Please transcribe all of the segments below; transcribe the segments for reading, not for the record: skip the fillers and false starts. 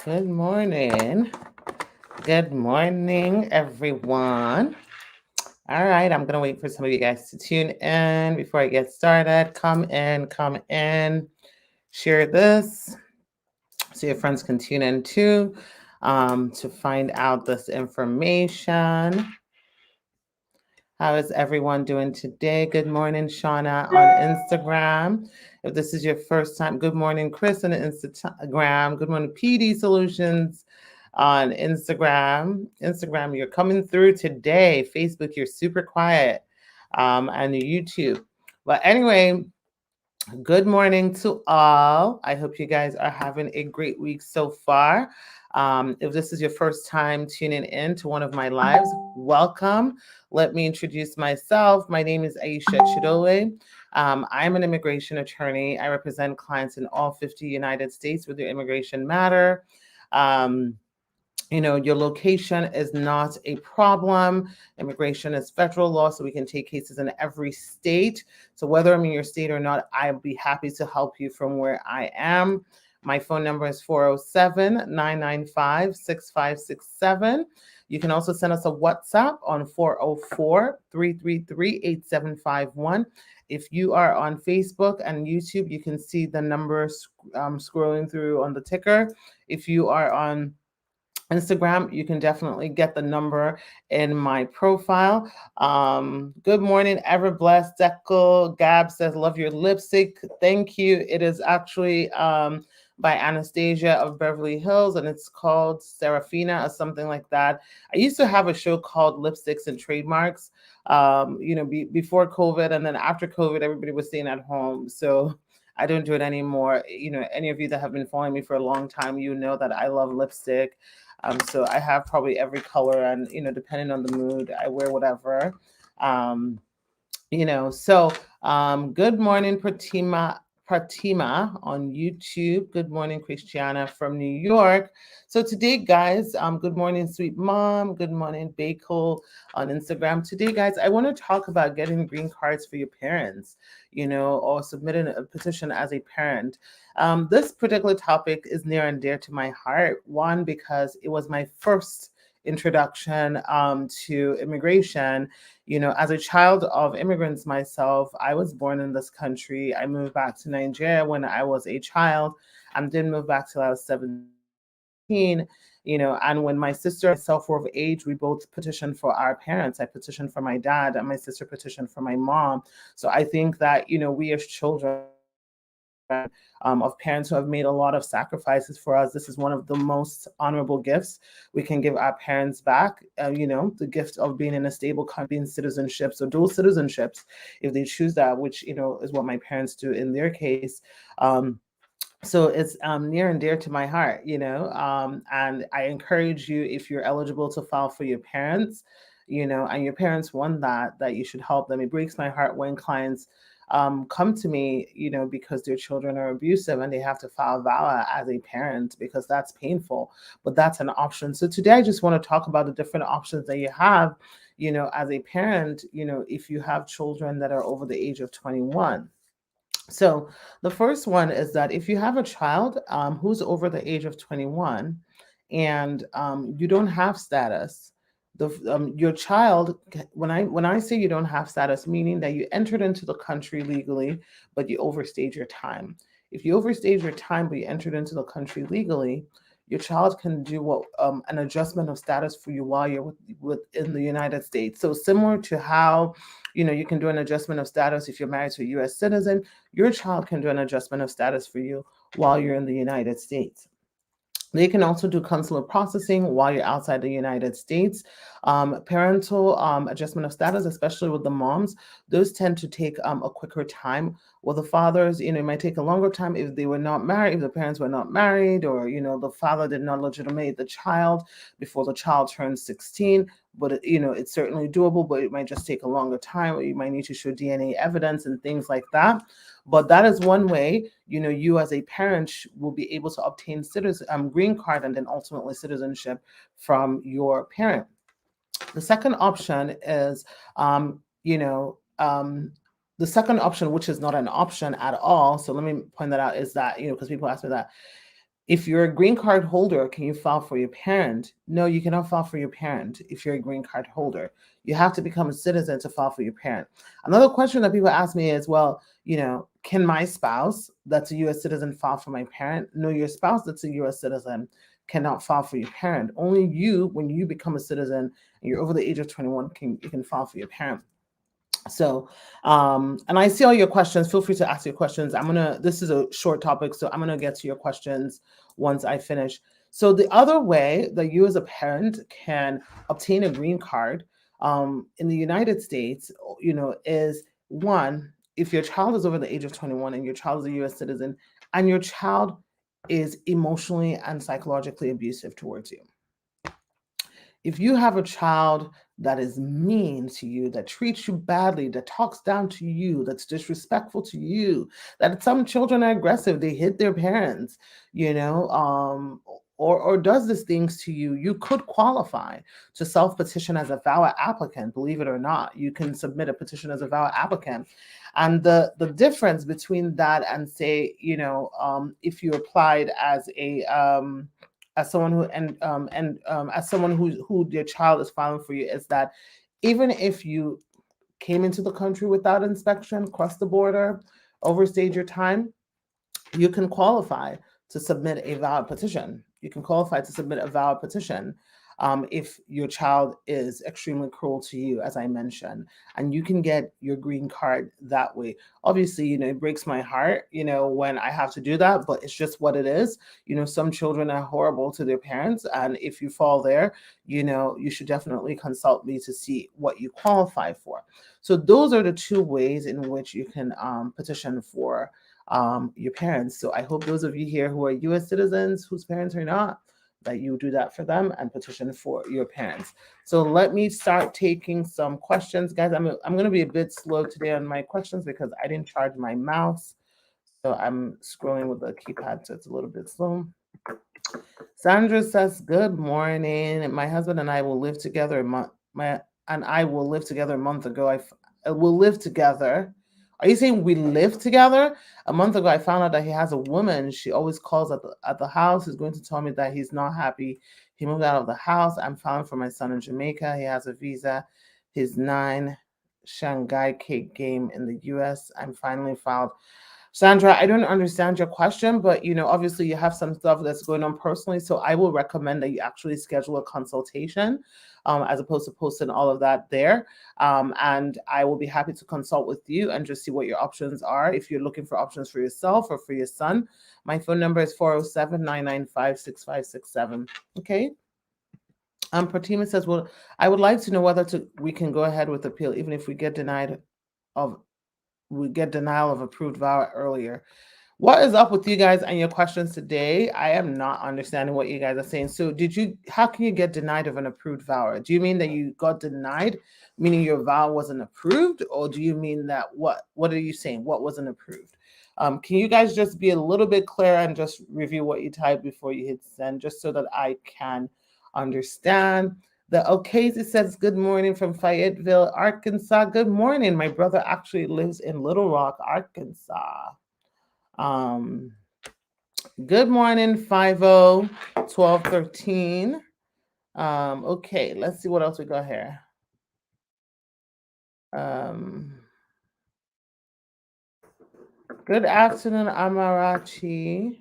Good morning. Good morning, everyone. All right, I'm going to wait for some of you guys to tune in before I get started. Come in, share this so your friends can tune in too to find out this information. How is everyone doing today? Good morning, Shauna on Instagram. If this is your first time, good morning, Chris on Instagram. Good morning, PD Solutions on Instagram. Instagram, you're coming through today. Facebook, you're super quiet. And YouTube. But anyway, good morning to all. I hope you guys are having a great week so far. If this is your first time tuning in to one of my lives, welcome. Let me introduce myself. My name is Aisha Chidowe. I'm an immigration attorney. I represent clients in all 50 United States with their immigration matter. Um, your location is not a problem. Immigration is federal law, so we can take cases in every state. So whether I'm in your state or not, I'll be happy to help you from where I am. My phone number is 407-995-6567. You can also send us a WhatsApp on 404-333-8751. If you are on Facebook and YouTube, you can see the numbers scrolling through on the ticker. If you are on Instagram, you can definitely get the number in my profile. Good morning, ever blessed. Deco Gab says, love your lipstick. Thank you. It is actually by Anastasia of Beverly Hills, and it's called Serafina or something like that. I used to have a show called Lipsticks and Trademarks, before COVID, and then after COVID, everybody was staying at home. So I don't do it anymore. Any of you that have been following me for a long time, you know that I love lipstick. So I have probably every color, and depending on the mood, I wear whatever. Good morning, Pratima on YouTube. Good morning, Christiana from New York. So today, guys, good morning, sweet mom. Good morning, Bakel on Instagram. Today, guys, I want to talk about getting green cards for your parents, or submitting a petition as a parent. This particular topic is near and dear to my heart. One, because it was my first introduction to immigration. As a child of immigrants myself, I was born in this country. I moved back to Nigeria when I was a child and didn't move back till I was 17. And when my sister and myself were of age, we both petitioned for our parents. I petitioned for my dad, and my sister petitioned for my mom. So I think that, we as children of parents who have made a lot of sacrifices for us, this is one of the most honorable gifts we can give our parents back. The gift of being in a stable country, in citizenship, so dual citizenships, if they choose that, which is what my parents do in their case. So it's near and dear to my heart, and I encourage you, if you're eligible to file for your parents, and your parents want that you should help them. It breaks my heart when clients come to me, because their children are abusive and they have to file Vawa as a parent, because that's painful, but that's an option. So today I just want to talk about the different options that you have, as a parent, if you have children that are over the age of 21. So the first one is that if you have a child who's over the age of 21 and you don't have status, your child, when I say you don't have status, meaning that you entered into the country legally, but you overstayed your time. If you overstayed your time, but you entered into the country legally, your child can do what an adjustment of status for you while you're within the United States. So similar to how you can do an adjustment of status if you're married to a U.S. citizen, your child can do an adjustment of status for you while you're in the United States. They can also do consular processing while you're outside the United States. Parental adjustment of status, especially with the moms, those tend to take a quicker time. With the fathers, it might take a longer time if they were not married, if the parents were not married, or the father did not legitimate the child before the child turns 16. But it's certainly doable, but it might just take a longer time, or you might need to show DNA evidence and things like that. But that is one way, you as a parent will be able to obtain green card and then ultimately citizenship from your parent. The second option is, the second option, which is not an option at all. So let me point that out, is that, because people ask me that, If you're a green card holder, can you file for your parent? No, you cannot file for your parent if you're a green card holder. You have to become a citizen to file for your parent. Another question that people ask me is, well, can my spouse that's a U.S. citizen file for my parent? No, your spouse that's a U.S. citizen cannot file for your parent. Only you, when you become a citizen and you're over the age of 21, you can file for your parent. So, and I see all your questions. Feel free to ask your questions. This is a short topic, so I'm going to get to your questions once I finish. So the other way that you as a parent can obtain a green card in the United States, is one, if your child is over the age of 21 and your child is a U.S. citizen and your child is emotionally and psychologically abusive towards you. If you have a child that is mean to you, that treats you badly, that talks down to you, that's disrespectful to you, that some children are aggressive, they hit their parents, or does these things to you, you could qualify to self-petition as a Vawa applicant. Believe it or not, you can submit a petition as a Vawa applicant. And the difference between that and say, if you applied as a as someone who as someone who your child is filing for you, is that even if you came into the country without inspection, crossed the border, overstayed your time, you can qualify to submit a valid petition. You can qualify to submit a valid petition if your child is extremely cruel to you, as I mentioned, and you can get your green card that way. Obviously, it breaks my heart, when I have to do that, but it's just what it is. Some children are horrible to their parents, and if you fall there, you should definitely consult me to see what you qualify for. So those are the two ways in which you can petition for your parents. So I hope those of you here who are U.S. citizens whose parents are not, that you do that for them and petition for your parents. So let me start taking some questions, guys. I'm going to be a bit slow today on my questions because I didn't charge my mouse, so I'm scrolling with the keypad, so it's a little bit slow. Sandra says, "Good morning. My husband and I will live together. I will live together a month ago. I will live together." Are you saying we live together? A month ago, I found out that he has a woman. She always calls at the house. He's going to tell me that he's not happy. He moved out of the house. I'm filing for my son in Jamaica. He has a visa. His 9 Shanghai cake game in the U.S. I'm finally filed. Sandra, I don't understand your question, but obviously you have some stuff that's going on personally. So I will recommend that you actually schedule a consultation as opposed to posting all of that there. And I will be happy to consult with you and just see what your options are. If you're looking for options for yourself or for your son, my phone number is 407-995-6567. Okay. Pratima says, well, I would like to know whether we can go ahead with appeal, even if we get denial of approved Vawa earlier. What is up with you guys and your questions today? I am not understanding what you guys are saying. So how can you get denied of an approved Vawa? Do you mean that you got denied, meaning your Vawa wasn't approved? Or do you mean that, what are you saying? What wasn't approved? Can you guys just be a little bit clearer and just review what you typed before you hit send, just so that I can understand? The Ocasey says, good morning from Fayetteville, Arkansas. Good morning. My brother actually lives in Little Rock, Arkansas. Good morning, 50-1213. Okay, let's see what else we got here. Good afternoon, Amarachi.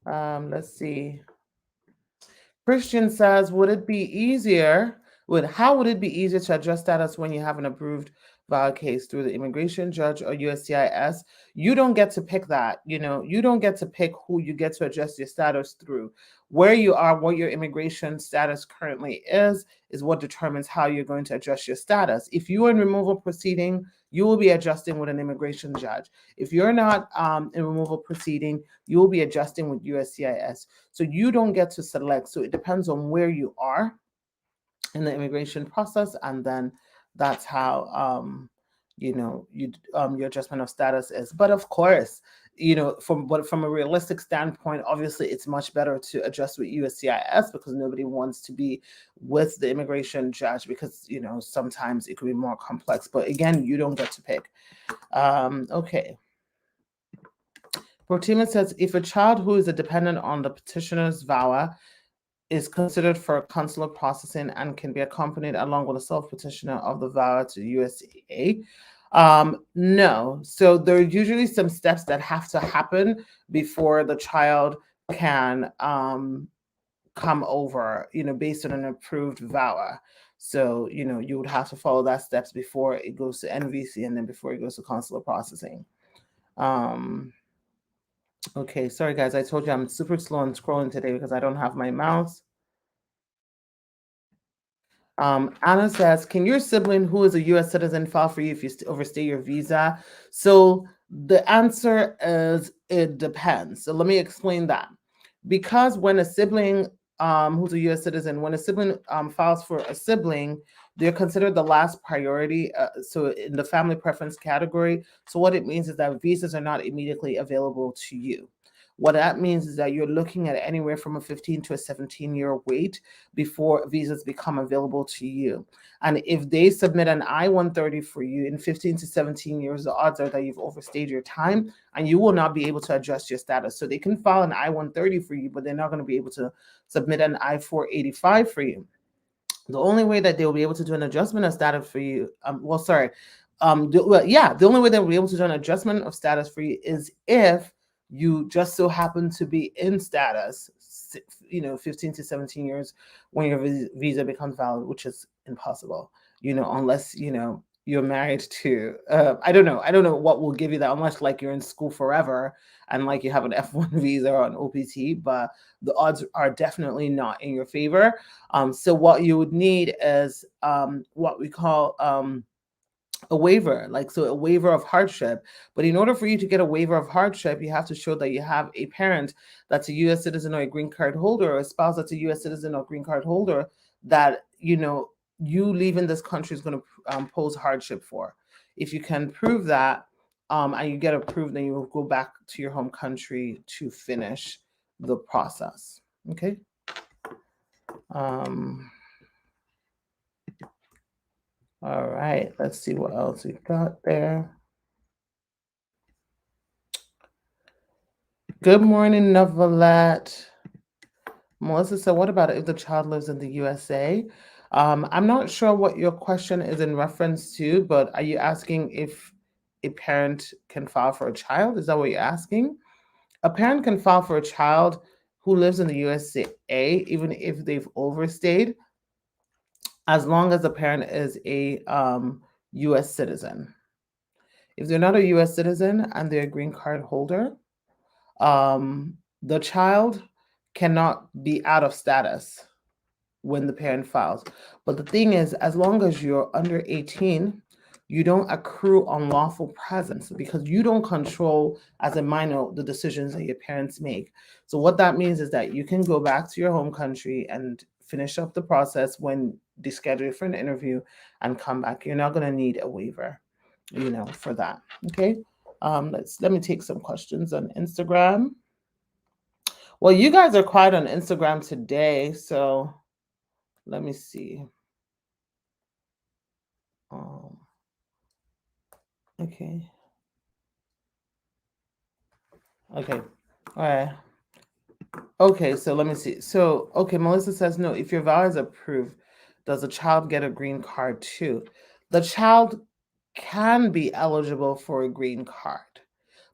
Let's see. Christian says, how would it be easier to adjust status when you have an approved Vawa case through the immigration judge or USCIS? You don't get to pick that. You don't get to pick who you get to adjust your status through. Where you are, what your immigration status currently is what determines how you're going to adjust your status. If you are in removal proceeding, you will be adjusting with an immigration judge. If you're not in removal proceeding, you will be adjusting with USCIS. So you don't get to select. So it depends on where you are in the immigration process, and then that's how your adjustment of status is. But of course, from a realistic standpoint, obviously it's much better to adjust with USCIS because nobody wants to be with the immigration judge because sometimes it could be more complex. But again, you don't get to pick. Okay. Protima says, if a child who is a dependent on the petitioner's Vawa is considered for consular processing and can be accompanied along with a self-petitioner of the Vawa to USA. No. So there are usually some steps that have to happen before the child can come over, based on an approved VAWA. So, you would have to follow that steps before it goes to NVC and then before it goes to consular processing. Okay, sorry guys, I told you I'm super slow on scrolling today because I don't have my mouse. Anna says, can your sibling who is a U.S. citizen file for you if you overstay your visa? So the answer is it depends. So let me explain that. Because when a sibling who's a U.S. citizen, when a sibling files for a sibling, they're considered the last priority. So in the family preference category. So what it means is that visas are not immediately available to you. What that means is that you're looking at anywhere from a 15 to a 17-year wait before visas become available to you. And if they submit an I-130 for you in 15 to 17 years, the odds are that you've overstayed your time and you will not be able to adjust your status. So they can file an I-130 for you, but they're not going to be able to submit an I-485 for you. The only way that they'll be able to do an adjustment of status for you, the only way they'll be able to do an adjustment of status for you is if you just so happen to be in status, 15 to 17 years when your visa becomes valid, which is impossible, unless, you're married to, I don't know what will give you that, unless like you're in school forever and like you have an F1 visa or an OPT, but the odds are definitely not in your favor. So what you would need is what we call a waiver, a waiver of hardship. But in order for you to get a waiver of hardship, you have to show that you have a parent that's a U.S. citizen or a green card holder, or a spouse that's a U.S. citizen or green card holder that, you leaving this country is going to pose hardship for. If you can prove that and you get approved, then you will go back to your home country to finish the process. Okay. All right, let's see what else we got there. Good morning, Novelette. Melissa said, what about if the child lives in the USA? I'm not sure what your question is in reference to, but are you asking if a parent can file for a child? Is that what you're asking? A parent can file for a child who lives in the USA, even if they've overstayed, as long as the parent is a U.S. citizen. If they're not a U.S. citizen and they're a green card holder, the child cannot be out of status when the parent files. But the thing is, as long as you're under 18, you don't accrue unlawful presence because you don't control as a minor the decisions that your parents make. So what that means is that you can go back to your home country and finish up the process when they schedule for an interview and come back. You're not going to need a waiver, for that. Okay. Let me take some questions on Instagram. Well, you guys are quiet on Instagram today, so let me see. Okay. Okay. All right. Okay, so let me see. So, okay, Melissa says, no, if your vow is approved, does the child get a green card too? The child can be eligible for a green card,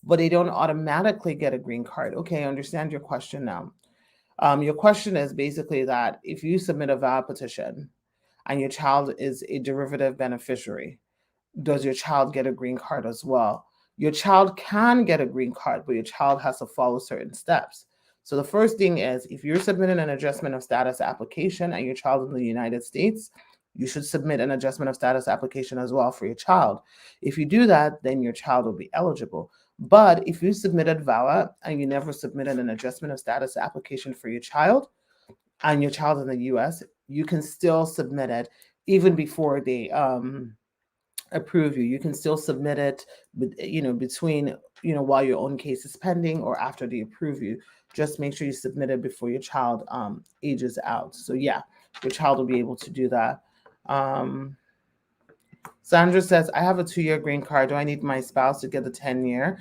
but they don't automatically get a green card. Okay, I understand your question now. Your question is basically that if you submit a vow petition and your child is a derivative beneficiary, does your child get a green card as well? Your child can get a green card, but your child has to follow certain steps. So the first thing is, if you're submitting an adjustment of status application and your child is in the United States, you should submit an adjustment of status application as well for your child. If you do that, then your child will be eligible. But if you submitted VAWA and you never submitted an adjustment of status application for your child, and your child in the US, you can still submit it even before they approve you. You can still submit it, between, while your own case is pending or after they approve you. Just make sure you submit it before your child ages out. So yeah, your child will be able to do that. Sandra says, I have a 2-year green card. Do I need my spouse to get the 10-year?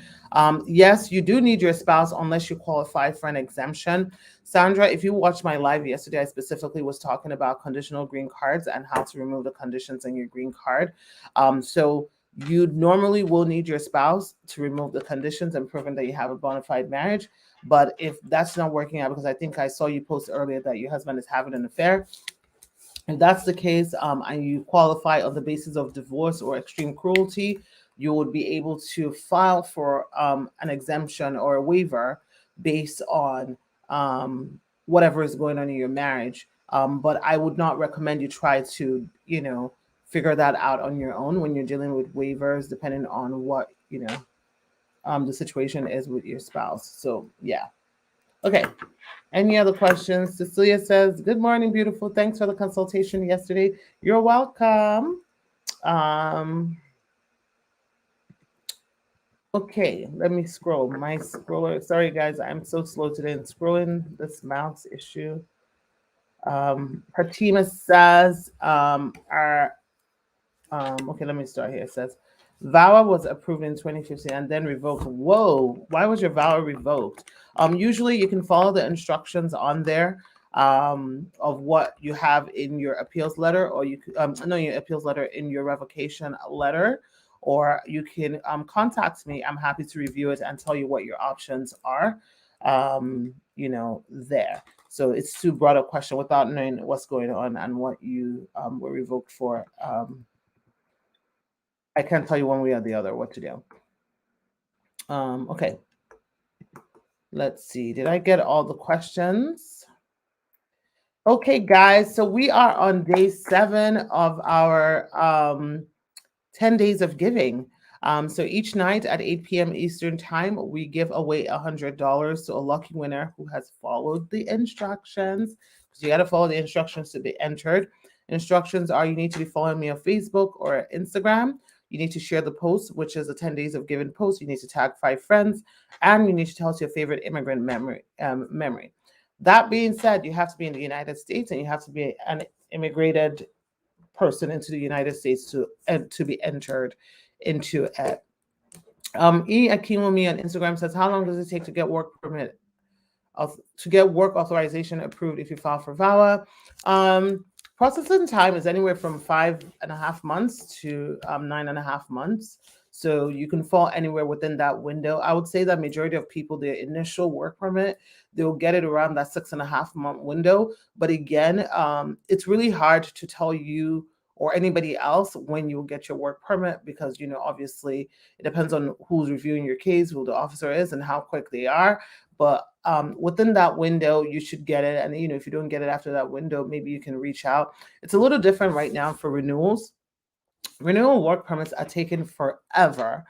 Yes, you do need your spouse unless you qualify for an exemption. Sandra, if you watched my live yesterday, I specifically was talking about conditional green cards and how to remove the conditions in your green card. So you normally will need your spouse to remove the conditions and prove that you have a bona fide marriage. But if that's not working out, because I think I saw you post earlier that your husband is having an affair, if that's the case, and you qualify on the basis of divorce or extreme cruelty, you would be able to file for an exemption or a waiver based on whatever is going on in your marriage. But I would not recommend you try to, figure that out on your own when you're dealing with waivers, depending on what, the situation is with your spouse. So, yeah. Okay. Any other questions? Cecilia says, good morning, beautiful. Thanks for the consultation yesterday. You're welcome. Okay, let me scroll. My scroller, sorry guys, I'm so slow today in scrolling this mouse issue. Pratima says, okay, let me start here. It says, Vawa was approved in 2015 and then revoked. Whoa, why was your Vawa revoked? Usually you can follow the instructions on there of what you have in your appeals letter, or you no, your appeals letter in your revocation letter, or you can contact me. I'm happy to review it and tell you what your options are. There. So it's too broad a question without knowing what's going on and what you were revoked for. I can't tell you one way or the other what to do. Okay. Let's see. Did I get all the questions? Okay, guys. So we are on day 7 of our 10 days of giving. So each night at 8 p.m. Eastern Time, we give away $100 to a lucky winner who has followed the instructions. Because you got to follow the instructions to be entered. Instructions are you need to be following me on Facebook or Instagram. You need to share the post, which is a 10 days of giving post. You need to tag 5 friends, and you need to tell us your favorite immigrant memory. That being said, you have to be in the United States and you have to be an immigrated person into the United States to be entered into it. E Akimomi on Instagram says, how long does it take to get work permit to get work authorization approved if you file for VAWA? Processing time is anywhere from 5.5 months to 9.5 months. So you can fall anywhere within that window. I would say that majority of people, their initial work permit, they'll get it around that 6.5 month window. But again, it's really hard to tell you or anybody else when you'll get your work permit because, obviously it depends on who's reviewing your case, who the officer is, and how quick they are. But within that window, you should get it. And, if you don't get it after that window, maybe you can reach out. It's a little different right now for renewals. Renewal work permits are taken forever.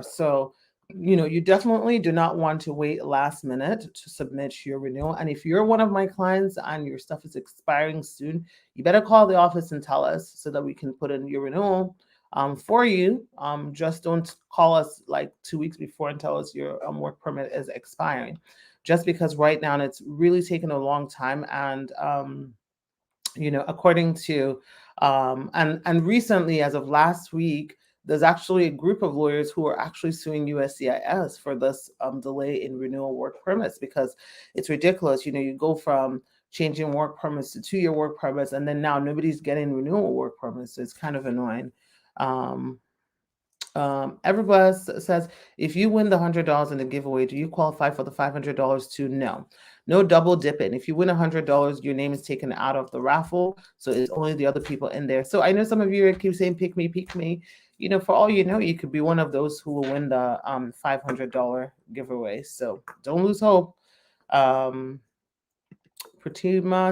So, you definitely do not want to wait last minute to submit your renewal. And if you're one of my clients and your stuff is expiring soon, you better call the office and tell us so that we can put in your renewal for you. Just don't call us like 2 weeks before and tell us your work permit is expiring. Just because right now it's really taken a long time, and according to and recently, as of last week, there's actually a group of lawyers who are actually suing USCIS for this delay in renewal work permits, because it's ridiculous. You go from changing work permits to 2-year work permits, and then now nobody's getting renewal work permits. So it's kind of annoying. Everybody says, if you win the $100 in the giveaway, do you qualify for the $500 too? No double dipping. If you win $100, your name is taken out of the raffle, so it's only the other people in there. So I know some of you keep saying, pick me. For all you know, you could be one of those who will win the $500 giveaway. So don't lose hope. Pratima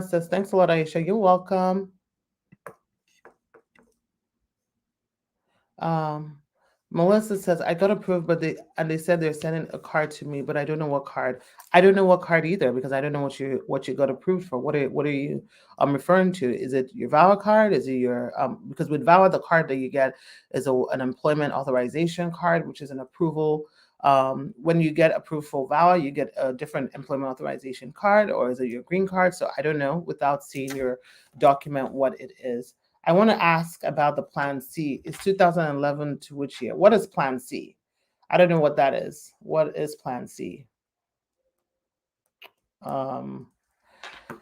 says, thanks a lot, Aisha. You're welcome. Melissa says, I got approved, but they said they're sending a card to me, but I don't know what card. I don't know what card either, because I don't know what you got approved for. What are you referring to? Is it your VAWA card? Is it your because with VAWA, the card that you get is an employment authorization card, which is an approval. When you get approved for VAWA, you get a different employment authorization card, or is it your green card? So I don't know without seeing your document what it is. I want to ask about the Plan C. Is 2011 to which year? What is Plan C? I don't know what that is. What is Plan C?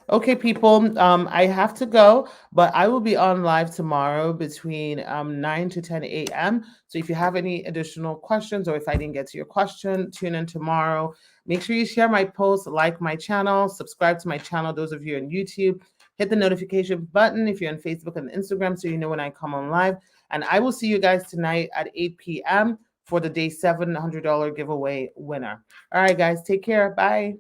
Okay, people, I have to go, but I will be on live tomorrow between 9 to 10 a.m. So if you have any additional questions, or if I didn't get to your question, tune in tomorrow. Make sure you share my post, like my channel, subscribe to my channel, those of you on YouTube. Hit the notification button if you're on Facebook and Instagram so you know when I come on live. And I will see you guys tonight at 8 p.m. for the day $700 giveaway winner. All right, guys, take care. Bye.